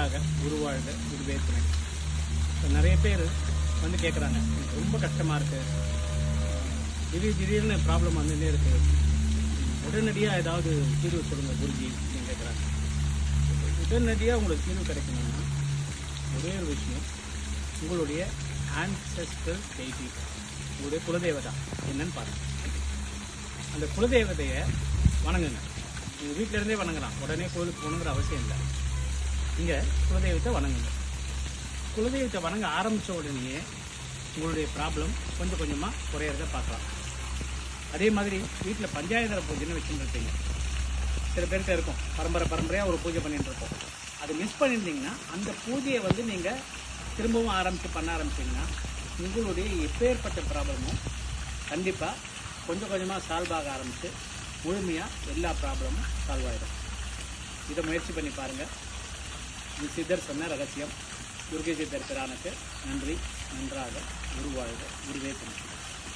நன்றாக உருவாழ்க குருவே துணை. இப்போ நிறைய பேர் வந்து கேட்குறாங்க, எனக்கு ரொம்ப கஷ்டமாக இருக்குது, திடீர்னு ப்ராப்ளம் வந்துட்டே இருக்குது, உடனடியாக ஏதாவது தீர்வு சொல்லுங்கள் குருஜி அப்படின்னு கேட்குறாங்க. உடனடியாக உங்களுக்கு தீர்வு கிடைக்கணும்னா ஒரே ஒரு விஷயம், உங்களுடைய ஆன்செஸ்ட்ரல் டெய்டி, உங்களுடைய குலதெய்வதா என்னன்னு பாருங்கள். அந்த குலதெய்வத்தையை வணங்குங்க. நீங்கள் வீட்டிலேருந்தே வணங்கலாம், உடனே கோயிலுக்கு போகணுங்கிற அவசியம் இல்லை. இங்கே குலதெய்வத்தை வணங்குங்க. குலதெய்வத்தை வணங்க ஆரம்பித்த உடனேயே உங்களுடைய ப்ராப்ளம் கொஞ்சம் கொஞ்சமாக குறையிறத பார்க்கலாம். அதே மாதிரி வீட்டில் பஞ்சாயத்தர பூஜைன்னு வச்சுருப்பீங்க. சில பேருக்கு இருக்கும், பரம்பரையாக ஒரு பூஜை பண்ணிட்டு இருப்போம். அது மிஸ் பண்ணியிருந்தீங்கன்னா அந்த பூஜையை வந்து நீங்கள் திரும்பவும் பண்ண ஆரம்பிச்சிங்கன்னா உங்களுடைய எப்பேற்பட்ட ப்ராப்ளமும் கண்டிப்பாக கொஞ்சம் கொஞ்சமாக சால்வ் ஆக ஆரம்பித்து முழுமையாக எல்லா ப்ராப்ளமும் சால்வ் ஆகிடும். இதை முயற்சி பண்ணி பாருங்கள். இது சித்தர் சொன்ன ரகசியம். துர்க்கை சித்தர் பிரானுக்கு நன்றி. நன்றாக உருவாழ்க குருவே துணை.